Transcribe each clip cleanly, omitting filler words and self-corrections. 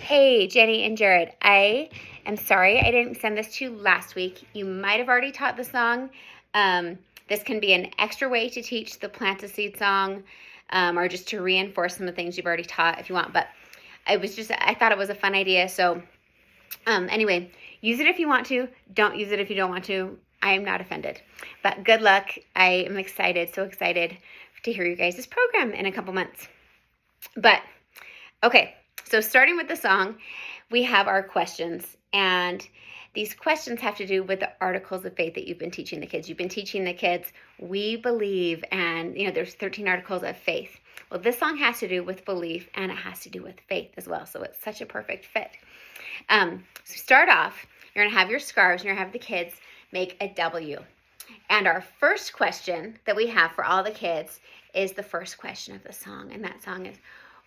Hey, Jenny and Jared. I am sorry I didn't send this to you last week. You might have already taught the song. This can be an extra way to teach the Plant a Seed song, or just to reinforce some of the things you've already taught if you want. But I thought it was a fun idea. So anyway, use it if you want to. Don't use it if you don't want to. I am not offended. But good luck. I am excited, so excited to hear you guys' program in a couple months. But, okay. So starting with the song, we have our questions, and these questions have to do with the articles of faith that you've been teaching the kids. You've been teaching the kids, we believe, and there's 13 articles of faith. Well, this song has to do with belief, and it has to do with faith as well, so it's such a perfect fit. So start off, you're going to have your scarves, and you're going to have the kids make a W. And our first question that we have for all the kids is the first question of the song, and that song is,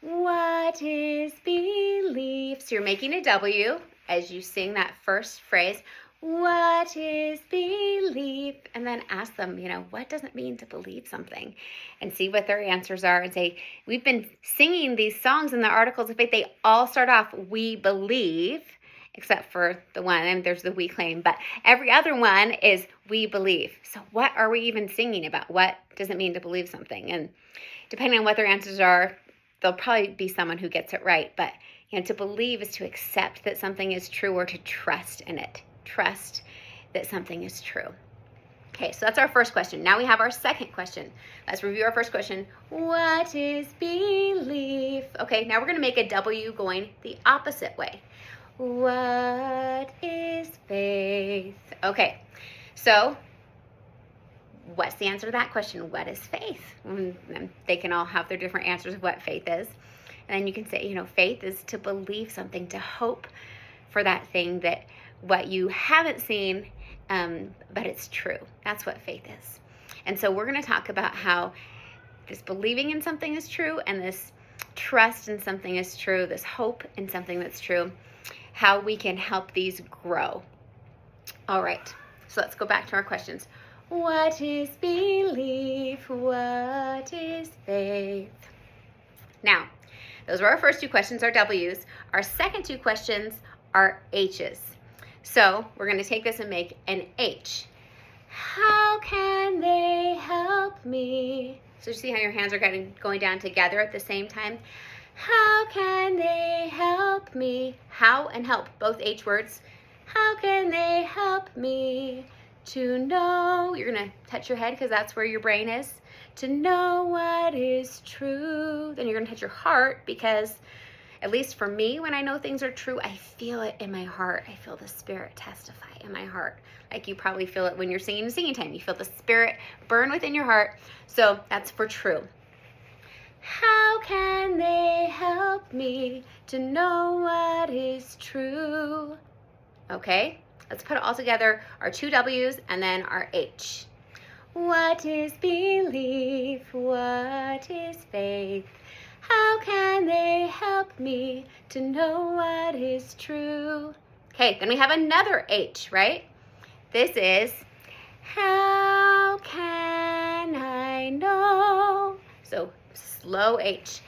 what is belief? So you're making a W as you sing that first phrase. What is belief? And then ask them, what does it mean to believe something? And see what their answers are and say, we've been singing these songs in the articles of faith. They all start off, we believe, except for the one, and there's the we claim, but every other one is we believe. So what are we even singing about? What does it mean to believe something? And depending on what their answers are, there'll probably be someone who gets it right, but to believe is to accept that something is true or to trust in it. Trust that something is true. Okay, so that's our first question. Now we have our second question. Let's review our first question. What is belief? Okay, now we're going to make a W going the opposite way. What is faith? Okay, so what's the answer to that question? What is faith? They can all have their different answers of what faith is. And then you can say, faith is to believe something, to hope for that thing, that what you haven't seen, but it's true. That's what faith is. And so we're going to talk about how this believing in something is true, and this trust in something is true, this hope in something that's true, how we can help these grow. All right, so let's go back to our questions. What is belief? What is faith? Now, those were our first two questions, our W's. Our second two questions are H's. So we're going to take this and make an H. How can they help me? So you see how your hands are going down together at the same time? How can they help me? How and help, both H words. How can they help me? To know, you're going to touch your head because that's where your brain is. To know what is true. Then you're going to touch your heart because, at least for me, when I know things are true, I feel it in my heart. I feel the Spirit testify in my heart. Like you probably feel it when you're singing time. You feel the Spirit burn within your heart. So that's for true. How can they help me to know what is true? Okay. Let's put it all together, our two W's and then our H. What is belief? What is faith? How can they help me to know what is true? Okay, then we have another H, right? This is, how can I know? So slow H.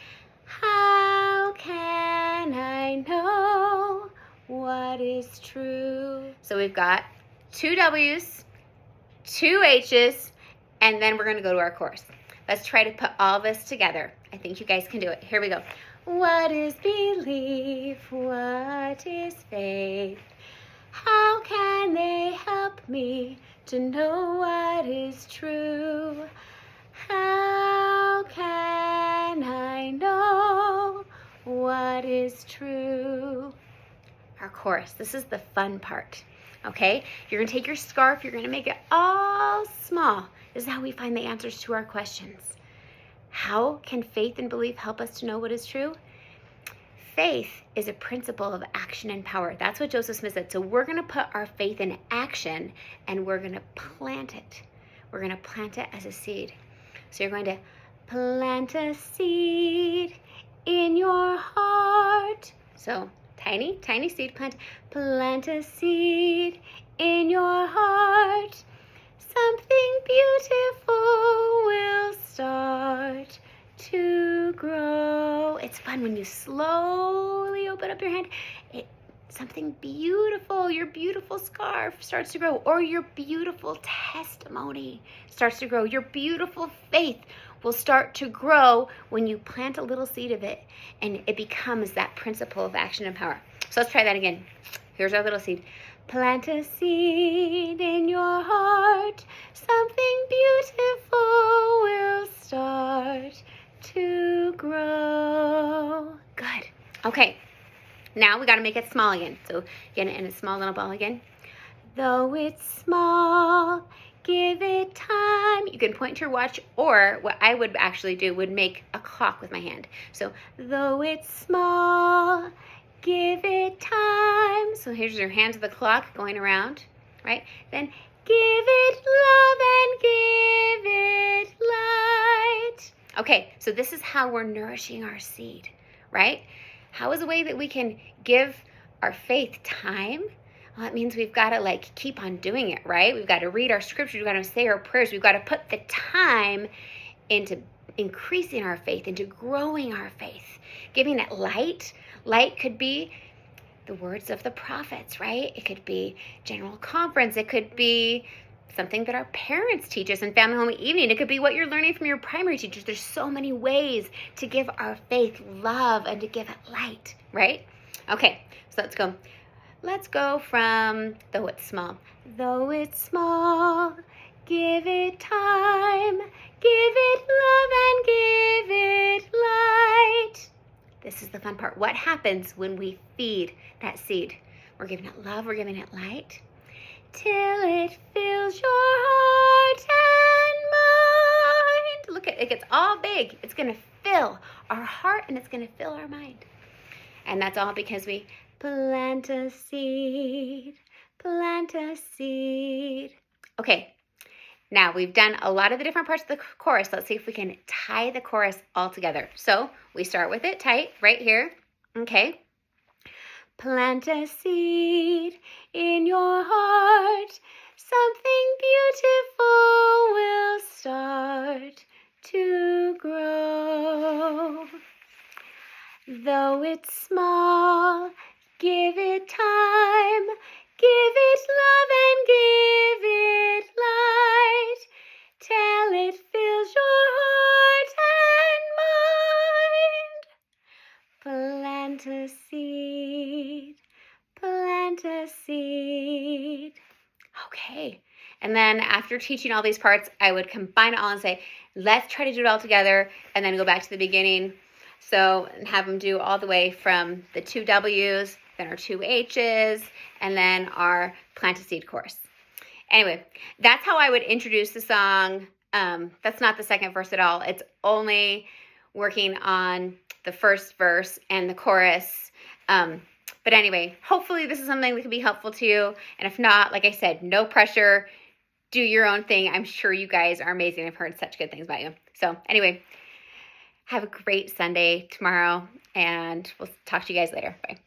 How can I know what is true? So we've got two W's, two H's, and then we're going to go to our chorus. Let's try to put all this together. I think you guys can do it. Here we go. What is belief? What is faith? How can they help me to know what is true? How can I know what is true? Our chorus. This is the fun part. Okay? You're going to take your scarf. You're going to make it all small. This is how we find the answers to our questions. How can faith and belief help us to know what is true? Faith is a principle of action and power. That's what Joseph Smith said. So we're going to put our faith in action and we're going to plant it. We're going to plant it as a seed. So you're going to plant a seed in your heart. So tiny, tiny seed plant. Plant a seed in your heart. Something beautiful will start to grow. It's fun when you slowly open put up your hand, something beautiful, your beautiful scarf starts to grow, or your beautiful testimony starts to grow. Your beautiful faith will start to grow when you plant a little seed of it, and it becomes that principle of action and power. So let's try that again. Here's our little seed. Plant a seed in your heart. Something beautiful will start to grow. Good. Okay. Now we got to make it small again. So again, in a small little ball again. Though it's small, give it time. You can point to your watch, or what I would actually do would make a clock with my hand. So though it's small, give it time. So here's your hands of the clock going around, right? Then give it love and give it light. Okay, so this is how we're nourishing our seed, right? How is a way that we can give our faith time? Well, that means we've got to keep on doing it, right? We've got to read our scriptures. We've got to say our prayers. We've got to put the time into increasing our faith, into growing our faith, giving it light. Light could be the words of the prophets, right? It could be general conference. It could be something that our parents teach us in family home evening. It could be what you're learning from your primary teachers. There's so many ways to give our faith love and to give it light, right? Okay, so let's go. Let's go from though it's small. Though it's small, give it time. Give it love and give it light. This is the fun part. What happens when we feed that seed? We're giving it love. We're giving it light. Till it fills your heart and mind. Look at it, gets all big. It's going to fill our heart and it's going to fill our mind. And that's all because we plant a seed, plant a seed. Okay, now we've done a lot of the different parts of the chorus. Let's see if we can tie the chorus all together. So we start with it tight right here. Okay. Plant a seed in your heart. Something beautiful will start to grow. Though it's small, give it time. Give it love and give it light. Till it fills your heart and mind. Plant a seed. Plant a seed. Okay. And then after teaching all these parts, I would combine it all and say, let's try to do it all together, and then go back to the beginning. So have them do all the way from the 2 W's, then our 2 H's, and then our plant a seed chorus. Anyway, that's how I would introduce the song. That's not the second verse at all. It's only working on the first verse and the chorus. But anyway, hopefully this is something that can be helpful to you. And if not, like I said, no pressure. Do your own thing. I'm sure you guys are amazing. I've heard such good things about you. So anyway, have a great Sunday tomorrow, and we'll talk to you guys later. Bye.